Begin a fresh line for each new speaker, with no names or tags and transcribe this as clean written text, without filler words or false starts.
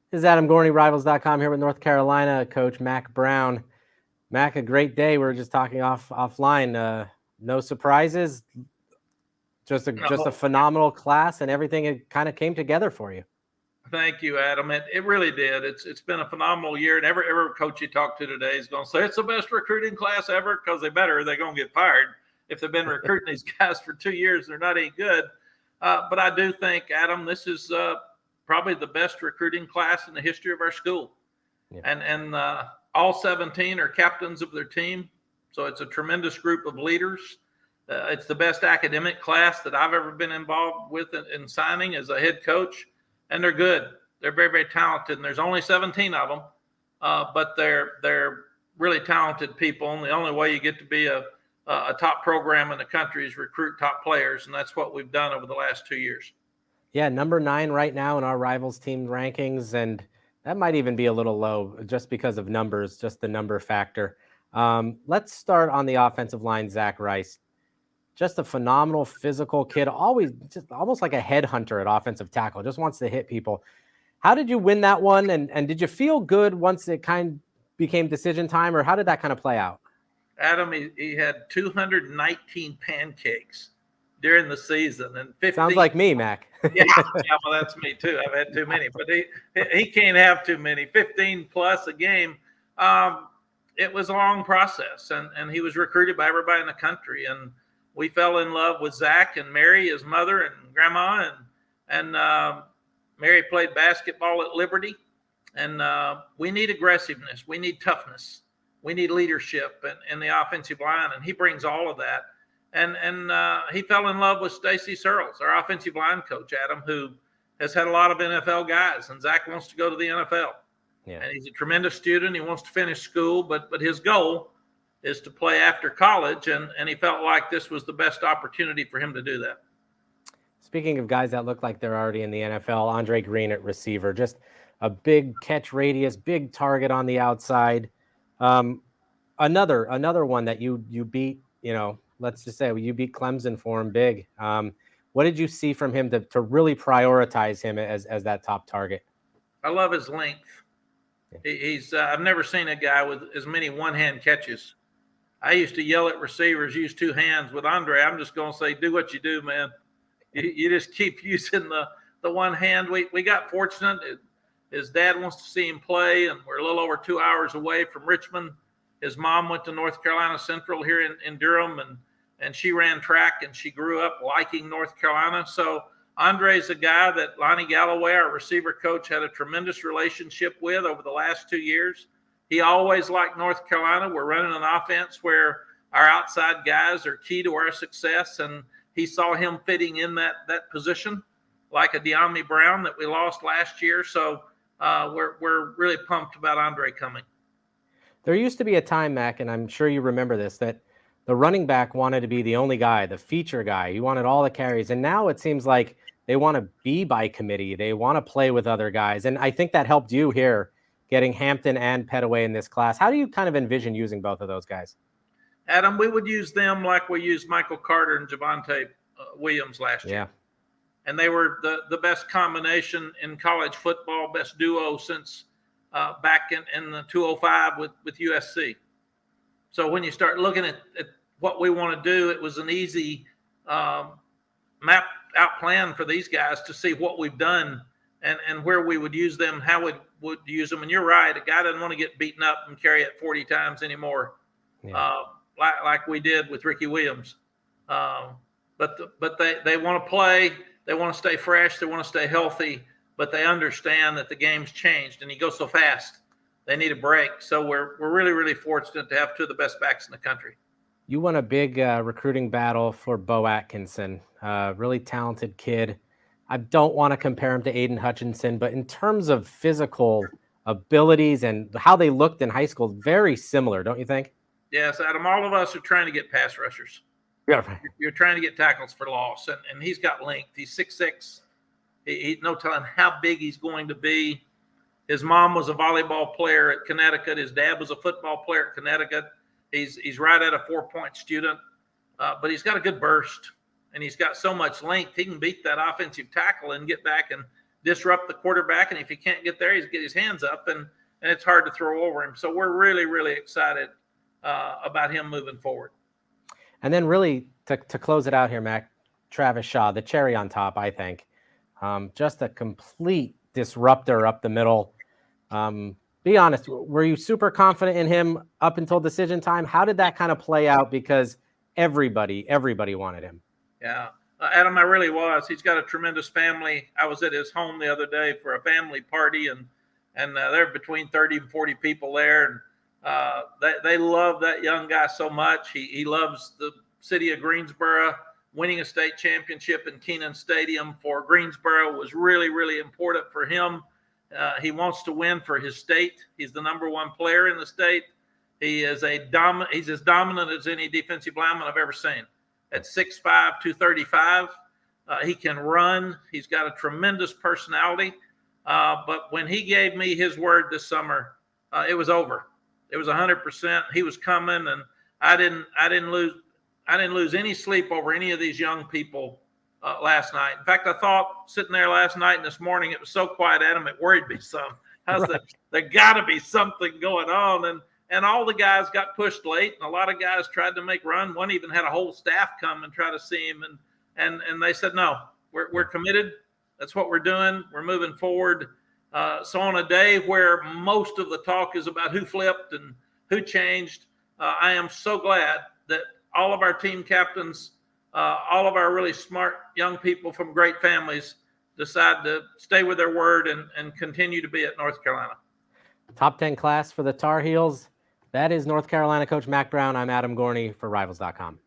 This is Adam Gorney, Rivals.com, here with North Carolina coach Mack Brown. Mack, a great day. We were just talking offline. No surprises, just a
No,
phenomenal class, and everything it kind of came together for you.
thank you, Adam. It really did. It's been a phenomenal year, and every coach you talk to today is going to say it's the best recruiting class ever because they're going to get fired if they've been recruiting these guys for 2 years. They're not any good. But I do think, Adam, this is probably the best recruiting class in the history of our school,
Yeah.
and all 17 are captains of their team, so it's a tremendous group of leaders. It's the best academic class that I've ever been involved with in signing as a head coach, and they're good. They're very, very talented, and there's only 17 of them, but they're really talented people. And the only way you get to be a top program in the country is recruit top players, and that's what we've done over the last 2 years.
Yeah, number 9 right now in our Rivals team rankings, and that might even be a little low just because of numbers, just the number factor. Let's start on the offensive line, Zach Rice. Just a phenomenal physical kid, always just almost like a headhunter at offensive tackle, just wants to hit people. How did you win that one? And did you feel good once it kind of became decision time, or how did that kind of play out?
Adam, he had 219 pancakes during the season, and 15.
Sounds like me, Mac.
Yeah, well, that's me too. I've had too many, but he can't have too many. 15 plus a game. It was a long process, and he was recruited by everybody in the country, and we fell in love with Zach and Mary, his mother and grandma, and Mary played basketball at Liberty, and we need aggressiveness, we need toughness, we need leadership in the offensive line, and he brings all of that. And he fell in love with Stacy Searles, our offensive line coach, Adam, who has had a lot of NFL guys, and Zach wants to go to the NFL.
Yeah.
And he's a tremendous student. He wants to finish school, but his goal is to play after college, and he felt like this was the best opportunity for him to do that.
Speaking of guys that look like they're already in the NFL, Andre Green at receiver, just a big catch radius, big target on the outside. Another one that you beat, let's just say you beat Clemson for him big. What did you see from him to really prioritize him as that top target?
I love his length. He's I've never seen a guy with as many one-hand catches. I used to yell at receivers, use two hands. With Andre, I'm just going to say, do what you do, man. You just keep using the one hand. We got fortunate. His dad wants to see him play, and we're a little over 2 hours away from Richmond. His mom went to North Carolina Central here in Durham, and she ran track, and she grew up liking North Carolina. So Andre's a guy that Lonnie Galloway, our receiver coach, had a tremendous relationship with over the last 2 years. He always liked North Carolina. We're running an offense where our outside guys are key to our success, and he saw him fitting in that position like a Mack Brown that we lost last year. So we're really pumped about Andre coming.
There used to be a time, Mac, and I'm sure you remember this, that the running back wanted to be the only guy, the feature guy. He wanted all the carries. And now it seems like they want to be by committee. They want to play with other guys. And I think that helped you here, getting Hampton and Petaway in this class. How do you kind of envision using both of those guys?
Adam, we would use them like we used Michael Carter and Javonte Williams last year.
Yeah.
And they were the best combination in college football, best duo since back in the 205 with USC. So when you start looking at what we want to do, it was an easy mapped out plan for these guys to see what we've done and where we would use them, how we would use them. And you're right, a guy doesn't want to get beaten up and carry it 40 times anymore, like we did with Ricky Williams. But they want to play, they want to stay fresh, they want to stay healthy, but they understand that the game's changed and he goes so fast. They need a break. So we're really, really fortunate to have two of the best backs in the country.
You won a big recruiting battle for Bo Atkinson, really talented kid. I don't want to compare him to Aiden Hutchinson, but in terms of physical abilities and how they looked in high school, very similar, don't you think?
Yes, Adam, all of us are trying to get pass rushers.
Yeah.
You're trying to get tackles for loss, and he's got length. He's 6'6". He's no telling how big he's going to be. His mom was a volleyball player at Connecticut. His dad was a football player at Connecticut. He's right at a 4-point student, but he's got a good burst, and he's got so much length. He can beat that offensive tackle and get back and disrupt the quarterback, and if he can't get there, he's get his hands up, and it's hard to throw over him. So we're really, really excited about him moving forward.
And then really to close it out here, Mac, Travis Shaw, the cherry on top, I think. Just a complete disruptor up the middle. Be honest, were you super confident in him up until decision time? How did that kind of play out? Because everybody wanted him.
Yeah. Adam, I really was. He's got a tremendous family. I was at his home the other day for a family party, and there are between 30 and 40 people there. And they love that young guy so much. He loves the city of Greensboro. Winning a state championship in Kenan Stadium for Greensboro was really, really important for him. He wants to win for his state. He's the number one player in the state. He is he's as dominant as any defensive lineman I've ever seen. At 6'5", 235, he can run. He's got a tremendous personality. But when he gave me his word this summer, it was over. It was 100%. He was coming, and I didn't lose any sleep over any of these young people last night. In fact, I thought sitting there last night and this morning, it was so quiet, Adam, it worried me some. I said, there got to be something going on. And all the guys got pushed late, and a lot of guys tried to make run. One even had a whole staff come and try to see him, and they said, no, we're committed. That's what we're doing. We're moving forward. So on a day where most of the talk is about who flipped and who changed, I am so glad that all of our team captains, all of our really smart young people from great families decide to stay with their word and continue to be at North Carolina.
Top 10 class for the Tar Heels. That is North Carolina coach Mack Brown. I'm Adam Gorney for Rivals.com.